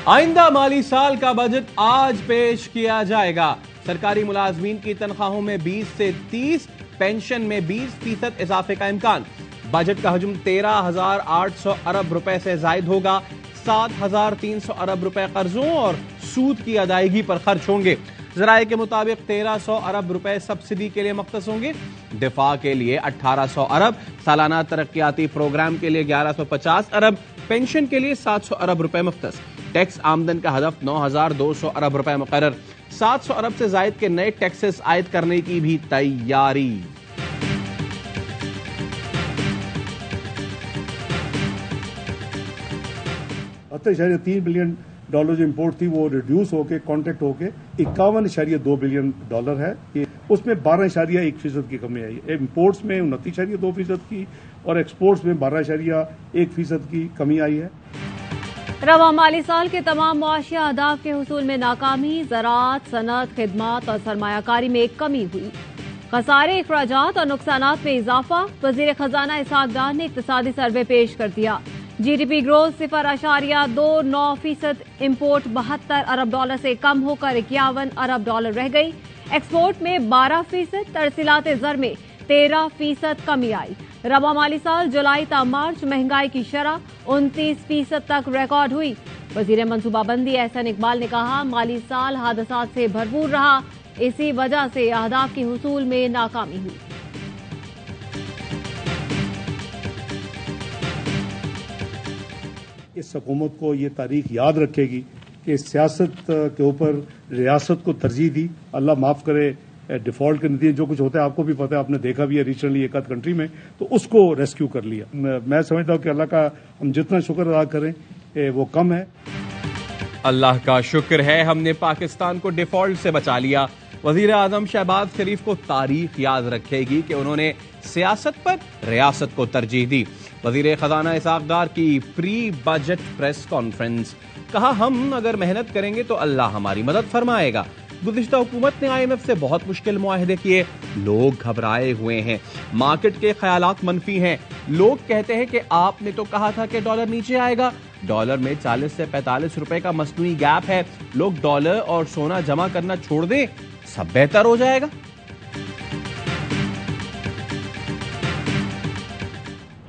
आइंदा माली साल का बजट आज पेश किया जाएगा। सरकारी मुलाजमीन की तनख्वाहों में 20 से 30, पेंशन में 20% इजाफे का इम्कान। बजट का हजम 13,800 अरब रुपए से जायद होगा। 7,300 अरब रुपए कर्जों और सूद की अदायगी पर खर्च होंगे। जराये के मुताबिक 1,300 अरब रुपए सब्सिडी के लिए मख्तस होंगे। दिफा के लिए 1,800 अरब, सालाना तरक्याती प्रोग्राम के लिए 1,150 अरब, पेंशन के लिए 700 अरब रुपए मुख्तस। टैक्स आमदन का हदफ 9,200 अरब रुपए मुकर्रर। 700 अरब से जायद के नए टैक्सेस आयद करने की भी तैयारी। $3 बिलियन जो इंपोर्ट थी वो रिड्यूस होके कॉन्ट्रैक्ट होके 51.2 बिलियन है। उसमें 12.1% की कमी आई। इंपोर्ट्स में 29.2% की और एक्सपोर्ट्स में 12.1% की कमी आई है। रवा माली साल के तमाम मुआशी अहदाफ के हुसूल में नाकामी, ज़राअत, सनअत, खिदमत और सरमायाकारी में कमी हुई। खसारे, इखराजात और नुकसानात में इजाफा। वजीर खजाना इसहाक डार ने इक्तिसादी सर्वे पेश कर दिया। जीडीपी ग्रोथ 0.29%, इम्पोर्ट $72 अरब से कम होकर $51 अरब रह गई। एक्सपोर्ट में 12%, तरसीलात ज़र में 13% कमी आई। रवा माली साल जुलाई ता मार्च महंगाई की शरह 29% तक रिकॉर्ड हुई। वजीर मनसूबाबंदी एहसन इकबाल ने कहा, माली साल हादसात से भरपूर रहा, इसी वजह से अहदाफ के हुसूल में नाकामी हुई। इस हुकूमत को ये तारीख याद रखेगी कि सियासत के ऊपर रियासत को तरजीह दी। अल्लाह माफ करे, डिफॉल्ट के नतीजे जो कुछ होता है आपको भी पता है, आपने देखा भी है रिसेंटली एक आध कंट्री में, तो उसको रेस्क्यू कर लिया। मैं समझता हूं कि अल्लाह का हम जितना शुक्र अदा करें वो कम है। अल्लाह का शुक्र है हमने पाकिस्तान को डिफॉल्ट से बचा लिया। वजीर आजम शहबाज शरीफ को तारीख याद रखेगी कि उन्होंने सियासत पर रियासत को तरजीह दी। वजीर खजाना इसहाक डार की प्री बजट प्रेस कॉन्फ्रेंस। कहा, हम अगर मेहनत करेंगे तो अल्लाह हमारी मदद फरमाएगा। गुज़िश्ता हुकूमत ने IMF से बहुत मुश्किल मुआहदे किए। लोग घबराए हुए हैं, मार्केट के ख्यालात मनफी हैं। लोग कहते हैं कि आपने तो कहा था कि डॉलर नीचे आएगा। डॉलर में 40 से 45 रुपए का मसनूई गैप है। लोग डॉलर और सोना जमा करना छोड़ दें, सब बेहतर हो जाएगा।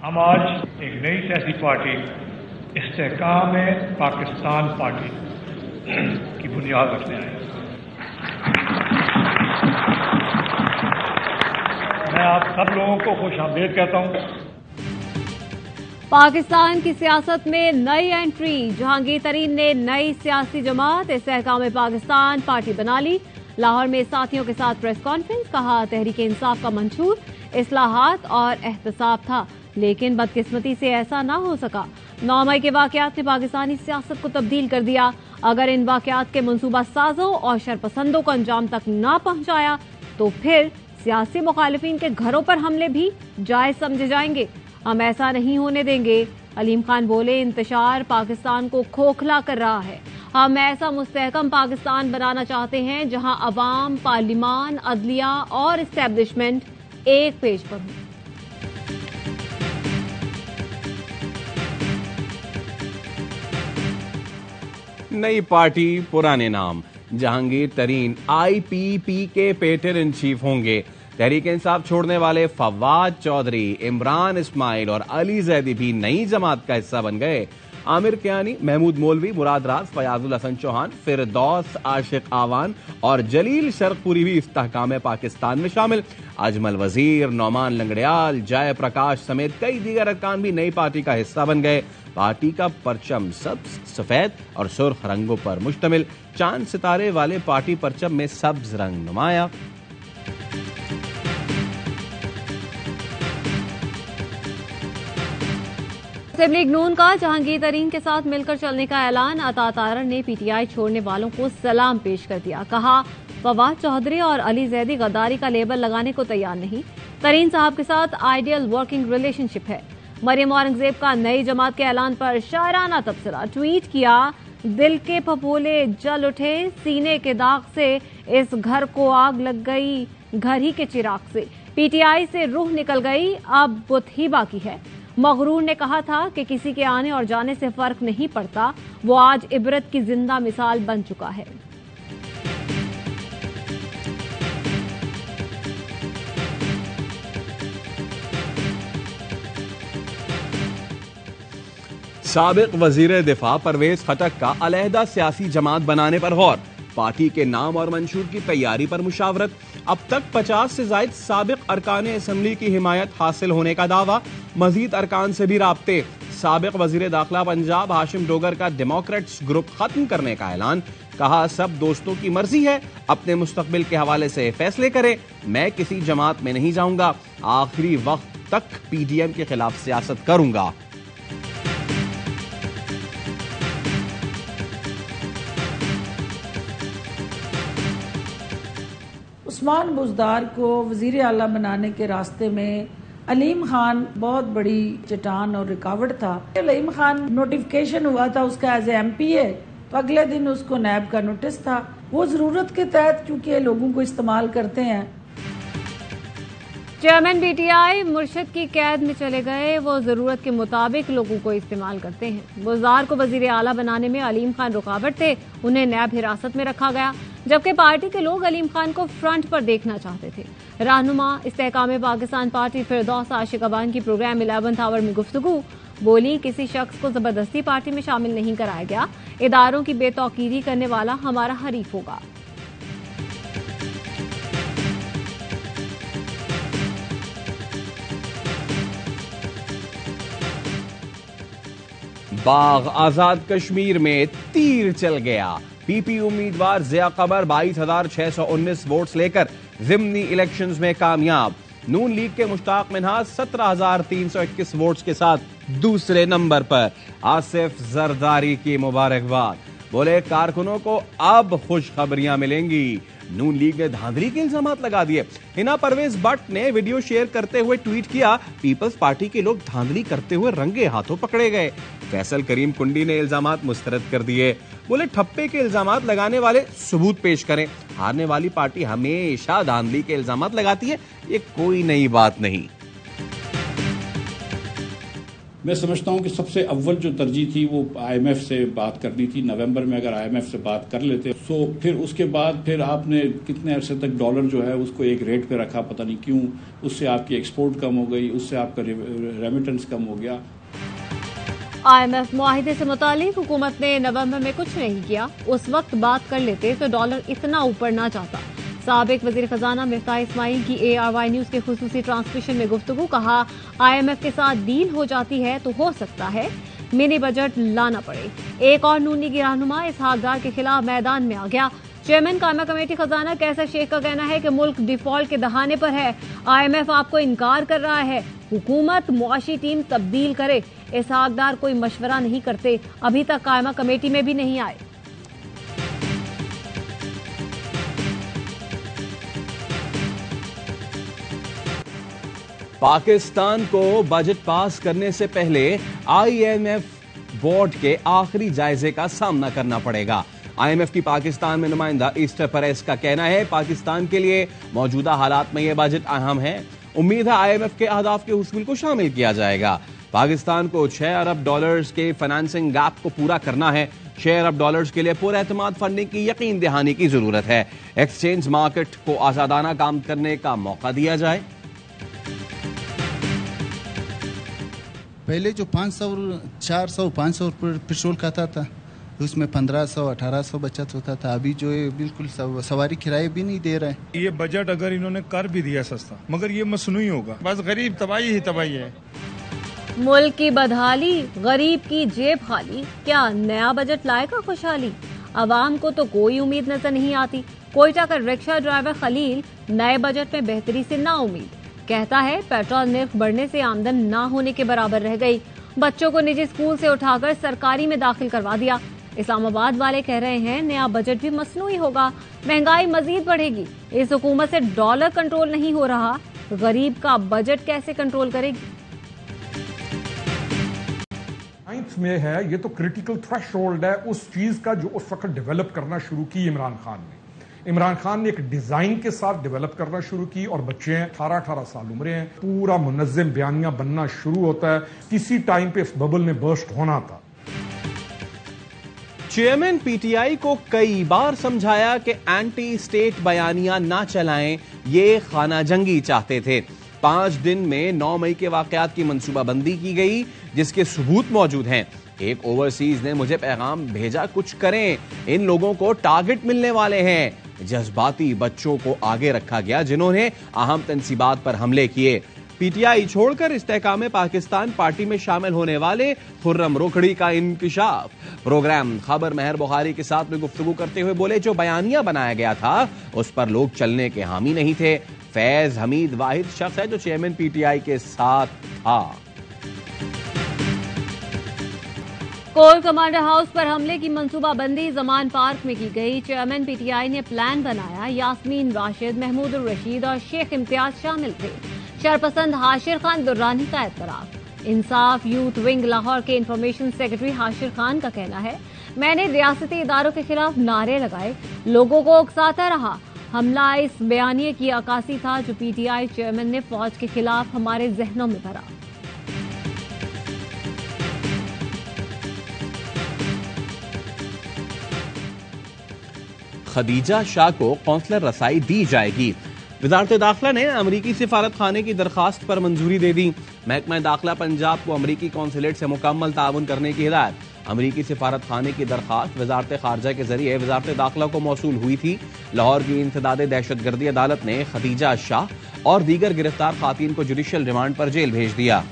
हम आज एक नई सियासी पार्टी इस्तेहकाम पाकिस्तान पार्टी की बुनियाद रखने आए। मैं आप सब लोगों को खुशामदीद कहता हूं। पाकिस्तान की सियासत में नई एंट्री। जहांगीर तरीन ने नई सियासी जमात इस्तेहकाम पाकिस्तान पार्टी बना ली। लाहौर में साथियों के साथ प्रेस कॉन्फ्रेंस। कहा, तहरीक इंसाफ का मंशूर इस्लाहात और एहतसाब था, लेकिन बदकिस्मती से ऐसा ना हो सका। 9 मई के वाकयात ने पाकिस्तानी सियासत को तब्दील कर दिया। अगर इन वाकयात के मंसूबा साजों और शरपसंदों को अंजाम तक ना पहुंचाया तो फिर सियासी मुखालिफिन के घरों पर हमले भी जायज समझे जाएंगे। हम ऐसा नहीं होने देंगे। अलीम खान बोले, इंतशार पाकिस्तान को खोखला कर रहा है। हम ऐसा मुस्तहकम पाकिस्तान बनाना चाहते हैं जहां अवाम, पार्लिमान, अदलिया और इस्टेब्लिशमेंट एक पेज पर हो। नई पार्टी, पुराने नाम। जहांगीर तरीन IPP के पेटर इन चीफ होंगे। तहरीक इंसाफ छोड़ने वाले फवाद चौधरी, इमरान इस्माइल और अली जैदी भी नई जमात का हिस्सा बन गए। आमिर कियानी, महमूद मौलवी, मुराद राज, फयाजुल हसन चौहान, फिरदौस आशिक आवान और जलील शर्कपुरी भी इस्तेहकाम पाकिस्तान में शामिल। अजमल वजीर, नौमान लंगड़ियाल, जय प्रकाश समेत कई दीगर अरकान भी नई पार्टी का हिस्सा बन गए। पार्टी का परचम सब्ज, सफेद और सुर्ख रंगों पर मुश्तमिल। चांद सितारे वाले पार्टी परचम में सब्ज रंग नुमाया। मुस्लिम लीग नून का जहांगीर तरीन के साथ मिलकर चलने का ऐलान। अता तारर ने PTI छोड़ने वालों को सलाम पेश कर दिया। कहा, फवाद चौधरी और अली जैदी गद्दारी का लेबल लगाने को तैयार नहीं। तरीन साहब के साथ आइडियल वर्किंग रिलेशनशिप है। मरियम औरंगजेब का नई जमात के ऐलान पर शायराना तबसरा। ट्वीट किया, दिल के फफोले जल उठे, सीने के दाग से इस घर को आग लग गई, घर ही के चिराग से। PTI से रूह निकल गई, अब बुत ही बाकी है। मगरूर ने कहा था कि किसी के आने और जाने से फर्क नहीं पड़ता, वो आज इबरत की जिंदा मिसाल बन चुका है। साबिक वजीर दिफा परवेज खटक का अलहदा सियासी जमात बनाने पर गौर, पार्टी के नाम और मंशूर की तैयारी पर मुशावरत। अब तक 50 से ज्यादा साबिक अरकान असम्बली की हिमायत हासिल होने का दावा, मजीद अरकान से भी राब्ते। साबिक वजीर दाखिला पंजाब हाशिम डोगर का डेमोक्रेट्स ग्रुप खत्म करने का ऐलान, कहा सब दोस्तों की मर्जी है, अपने मुस्तकबिल के हवाले से फैसले करें, मैं किसी जमात में नहीं जाऊंगा, आखिरी वक्त तक पीडीएम के खिलाफ सियासत करूंगा। उस्मान बुज़दार को वज़ीर आला बनाने के रास्ते में अलीम खान बहुत बड़ी चट्टान और रुकावट था। अलीम खान नोटिफिकेशन हुआ था उसका एज एमपी है, तो अगले दिन उसको नैब का नोटिस था। वो जरूरत के तहत क्योंकि लोगों को इस्तेमाल करते हैं। चेयरमैन पीटीआई मुर्शिद की कैद में चले गए, वो जरूरत के मुताबिक लोगों को इस्तेमाल करते हैं। बुज़दार को वजीर आला बनाने में अलीम खान रुकावट थे, उन्हें नैब हिरासत में रखा गया, जबकि पार्टी के लोग अलीम खान को फ्रंट पर देखना चाहते थे। रहनुमा इस्तेहकाम पाकिस्तान पार्टी फिरदौस आशिक अबान की प्रोग्राम 11th आवर में गुफ्तगू, बोली किसी शख्स को जबरदस्ती पार्टी में शामिल नहीं कराया गया, इदारों की बेतौकीरी करने वाला हमारा हरीफ होगा। बाग आजाद कश्मीर में तीर चल गया, पीपी उम्मीदवार ज़िया कमर 22,619 वोट्स लेकर ज़िमनी इलेक्शंस में कामयाब। नून लीग के मुश्ताक मिन्हाज 17,321 वोट्स के साथ दूसरे नंबर पर। आसिफ जरदारी की मुबारकबाद, बोले कारकुनों को अब खुशखबरियां मिलेंगी। नून लीग ने धांधली के इल्जामात लगा दिए। हिना परवेज भट्ट ने वीडियो शेयर करते हुए ट्वीट किया, पीपल्स पार्टी के लोग धांधली करते हुए रंगे हाथों पकड़े गए। फैसल करीम कुंडी ने इल्जामात मुस्तरद कर दिए, बोले ठप्पे के इल्जामात लगाने वाले सबूत पेश करें। हारने वाली पार्टी हमेशा धांधली के इल्जामात लगाती है, ये कोई नई बात नहीं। मैं समझता हूं कि सबसे अव्वल जो तरजीह थी वो आईएमएफ से बात करनी थी। नवंबर में अगर आईएमएफ से बात कर लेते तो फिर उसके बाद फिर आपने कितने अरसे तक डॉलर जो है उसको एक रेट पे रखा, पता नहीं क्यों। उससे आपकी एक्सपोर्ट कम हो गई, उससे आपका रेमिटेंस कम हो गया। आईएमएफ मुआहिदे से मुतालिक हुकूमत ने नवंबर में कुछ नहीं किया, उस वक्त बात कर लेते तो डॉलर इतना ऊपर ना जाता। साबिक वजीर खजाना मिफ्ताह इस्माइल की ARY न्यूज के खुसूसी ट्रांसमिशन में गुफ्तगू, कहा IMF के साथ डील हो जाती है तो हो सकता है मिनी बजट लाना पड़े। एक और नून लीगी रहनुमा इसहाक डार के खिलाफ मैदान में आ गया। चेयरमैन कायमा कमेटी खजाना कैसर शेख का कहना है कि मुल्क डिफॉल्ट के दहाने पर है, IMF आपको इनकार कर रहा है, हुकूमत मुआशी टीम तब्दील करे। इसहाक डार कोई मशवरा नहीं करते, अभी तक कायमा कमेटी में भी नहीं आए। पाकिस्तान को बजट पास करने से पहले IMF बोर्ड के आखिरी जायजे का सामना करना पड़ेगा। IMF की पाकिस्तान में नुमाइंदा ईस्टर परेस का कहना है, पाकिस्तान के लिए मौजूदा हालात में यह बजट अहम है। उम्मीद है IMF के अहदाफ के हुस्न को शामिल किया जाएगा। पाकिस्तान को $6 अरब के फाइनेंसिंग गैप को पूरा करना है। $6 अरब के लिए पुरएतमाद फंडिंग की यकीन दहानी की जरूरत है। एक्सचेंज मार्केट को आजादाना काम करने का मौका दिया जाए। पहले जो 500 400 500 पेट्रोल खाता था उसमें 1500 1800 बचत होता था, अभी जो है बिल्कुल सवारी किराए भी नहीं दे रहा है। ये बजट अगर इन्होंने कर भी दिया सस्ता, मगर ये मसनूई होगा, बस गरीब तबाही ही तबाही है। मुल्क की बदहाली, गरीब की जेब खाली, क्या नया बजट लाएगा खुशहाली? अवाम को तो कोई उम्मीद नजर नहीं आती। कोयटा का रिक्शा ड्राइवर खलील नए बजट में बेहतरी से ना उम्मीद, कहता है पेट्रोल निर्ख बढ़ने से आमदन ना होने के बराबर रह गई। बच्चों को निजी स्कूल से उठाकर सरकारी में दाखिल करवा दिया। इस्लामाबाद वाले कह रहे हैं नया बजट भी मसनूई होगा, महंगाई मजीद बढ़ेगी। इस हुकूमत से डॉलर कंट्रोल नहीं हो रहा, गरीब का बजट कैसे कंट्रोल करेगी? साइंस में है, ये तो क्रिटिकल थ्रेशोल्ड है उस चीज का जो उस वक्त डेवलप करना शुरू की इमरान खान ने। इमरान खान ने एक डिजाइन के साथ डेवलप करना शुरू की और बच्चे हैं 18-18 साल उम्र हैं, पूरा मुनज़्ज़म बयानिया बनना शुरू होता है। किसी टाइम पे इस बबल ने बर्स्ट होना था। चेयरमैन पीटीआई को कई बार समझाया कि एंटी स्टेट बयानिया ना चलाएं, ये खाना जंगी चाहते थे। 5 दिन में 9 मई के वाकयात की मंसूबाबंदी की गई जिसके सबूत मौजूद हैं। एक ओवरसीज ने मुझे पैगाम भेजा, कुछ करें, इन लोगों को टारगेट मिलने वाले हैं। जज्बाती बच्चों को आगे रखा गया जिन्होंने अहम तंसीबात पर हमले किए। पीटीआई छोड़कर इस्तेहकाम पाकिस्तान पार्टी में शामिल होने वाले खुर्रम रोकड़ी का इंकिशाफ। प्रोग्राम खबर मेहर बुखारी के साथ में गुफ्तगू करते हुए बोले, जो बयानिया बनाया गया था उस पर लोग चलने के हामी नहीं थे। फैज हमीद वाहिद शख्स है जो चेयरमैन पीटीआई के साथ था। कोर कमांडर हाउस पर हमले की मंसूबाबंदी जमान पार्क में की गई। चेयरमैन पीटीआई ने प्लान बनाया। यास्मीन राशिद, महमूद रशीद और शेख इम्तियाज शामिल थे। शरपसंद हाशिर खान दुर्रानी का एतराफ। इंसाफ यूथ विंग लाहौर के इंफॉर्मेशन सेक्रेटरी हाशिर खान का कहना है, मैंने रियासती इदारों के खिलाफ नारे लगाए, लोगों को उकसाता रहा। हमला इस बयानिए की अक्कासी था जो पीटीआई चेयरमैन ने फौज के खिलाफ हमारे जहनों में भरा। खदीजा शाह को कौंसलर रसाई दी जाएगी। वजारत दाखिला ने अमरीकी सिफारत खाने की दरखास्त पर मंजूरी दे दी। महकमा दाखिला पंजाब को अमरीकी कौंसलेट से मुकम्मल ताउन करने की हिदायत। अमरीकी सिफारत खाने की दरखास्त वजारत खारजा के जरिए वजारत दाखिला को मौसूल हुई थी। लाहौर की इंसदाद दहशतगर्दी अदालत ने खदीजा शाह और दीगर गिरफ्तार खातून को जुडिशल रिमांड पर जेल भेज दिया।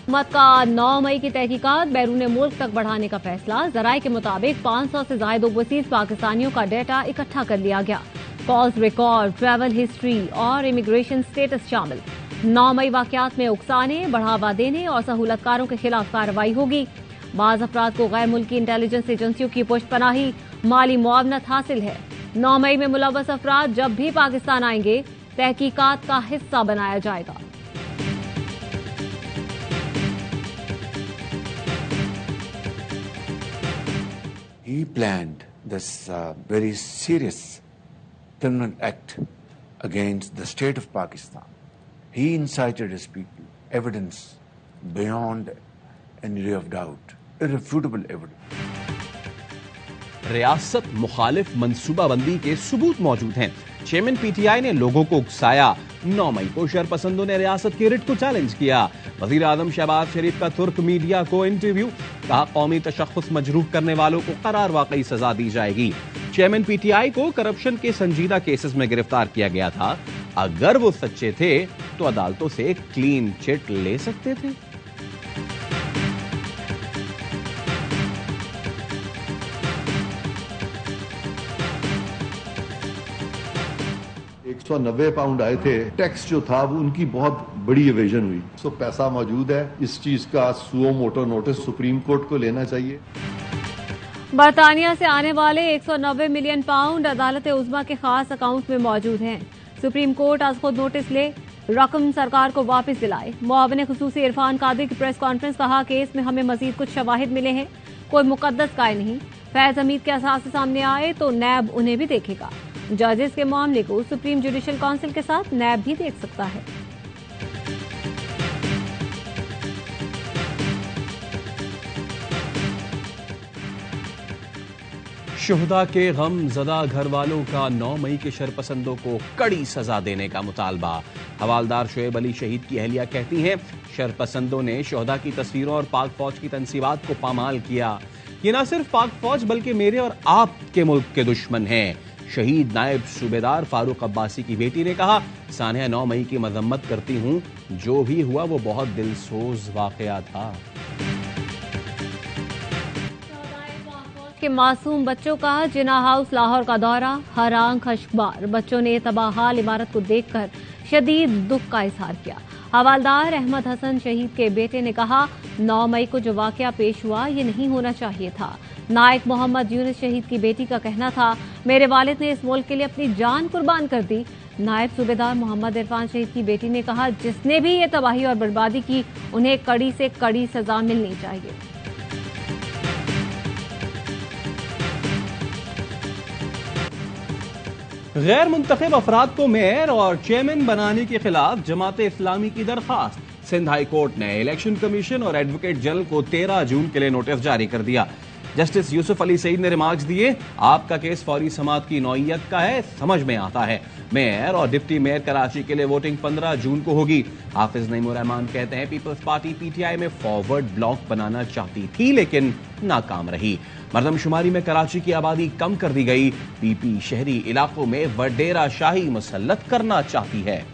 हुकूमत का 9 मई की तहकीकात बैरून मुल्क तक बढ़ाने का फैसला। जराये के मुताबिक 500 से ज्यादा ओवरसीज पाकिस्तानियों का डेटा इकट्ठा कर लिया गया। कॉल्स रिकॉर्ड, ट्रैवल हिस्ट्री और इमिग्रेशन स्टेटस शामिल। 9 मई वाकयात में उकसाने, बढ़ावा देने और सहूलतकारों के खिलाफ कार्रवाई होगी। बाज अफराद को गैर मुल्की इंटेलिजेंस एजेंसियों की पुष्टपनाही, माली मुआवनत हासिल है। 9 मई में मुलव्वस अफराद जब भी पाकिस्तान आएंगे तहकीकात का हिस्सा बनाया जाएगा। He planned this very serious criminal act against the state of Pakistan. He incited his people. Evidence beyond any ray of doubt. Irrefutable evidence. रियासत मुखालिफ मंसूबाबंदी के सबूत मौजूद हैं। चेयरमैन पीटीआई ने लोगों को उकसाया। 9 मई को शरपसंदों ने रियासत की रिट को चैलेंज किया। वजीर आजम शहबाज शरीफ का तुर्क मीडिया को इंटरव्यू, कहा कौमी तशख्खुस मजरूह करने वालों को करार वाकई सजा दी जाएगी। चेयरमैन पीटीआई को करप्शन के संजीदा केसेस में गिरफ्तार किया गया था। अगर वो सच्चे थे तो अदालतों से क्लीन चिट ले सकते थे। £190 आए थे। टैक्स जो था वो उनकी बहुत बड़ी एवेजन हुई। सो पैसा मौजूद है। इस चीज का suo motu notice supreme court को लेना चाहिए। बरतानिया से आने वाले 190 मिलियन पाउंड अदालत उज़्मा के खास अकाउंट में मौजूद हैं। सुप्रीम कोर्ट आज खुद नोटिस ले रकम सरकार को वापस दिलाए। मुआविन खुसूसी इरफान कादिर की प्रेस कॉन्फ्रेंस, कहा केस में हमें मजीद कुछ शवाहिद मिले हैं, कोई मुकद्दस काय नहीं। फैज हमीद के असासे सामने आए तो नैब उन्हें भी देखेगा। जजेस के मामले को सुप्रीम जुडिशल काउंसिल के साथ नैब भी देख सकता है। शुहदा के गम ज़दा घर वालों का 9 मई के शरपसंदों को कड़ी सजा देने का मुतालबा। हवालदार शोएब अली शहीद की अहलिया कहती हैं, शरपसंदों ने शुहदा की तस्वीरों और पाक फौज की तंसीबात को पामाल किया। ये न सिर्फ पाक फौज बल्कि मेरे और आपके मुल्क के दुश्मन हैं। शहीद नायब सूबेदार फारूक अब्बासी की बेटी ने कहा, सानिया 9 मई की मजम्मत करती हूँ, जो भी हुआ वो बहुत दिलसोज वाकया था। के मासूम बच्चों का जिना हाउस लाहौर का दौरा, हर आंख अश्कबार। बच्चों ने तबाहाल इमारत को देखकर शदीद दुख का इजहार किया। हवालदार अहमद हसन शहीद के बेटे ने कहा, 9 मई को जो वाकया पेश हुआ ये नहीं होना चाहिए था। नायक मोहम्मद यूनुस शहीद की बेटी का कहना था, मेरे वालिद ने इस मुल्क के लिए अपनी जान कुर्बान कर दी। नायब सूबेदार मोहम्मद इरफान शहीद की बेटी ने कहा, जिसने भी ये तबाही और बर्बादी की उन्हें कड़ी से कड़ी सजा मिलनी चाहिए। गैर मुंतखब अफराद को मेयर और चेयरमैन बनाने के खिलाफ जमात इस्लामी की दरखास्त। सिंध हाई कोर्ट ने इलेक्शन कमीशन और एडवोकेट जनरल को 13 जून के लिए नोटिस जारी कर दिया। जस्टिस यूसुफ अली सईद ने रिमार्क्स दिए, आपका केस फौरी समाअत की नौइयत का है, समझ में आता है। मेयर और डिप्टी मेयर कराची के लिए वोटिंग 15 जून को होगी। हाफिज नईमुर रहमान कहते हैं, पीपल्स पार्टी पीटीआई में फॉरवर्ड ब्लॉक बनाना चाहती थी लेकिन नाकाम रही। मरदमशुमारी में कराची की आबादी कम कर दी गई। पीपी शहरी इलाकों में वडेरा शाही मुसल्लत करना चाहती है।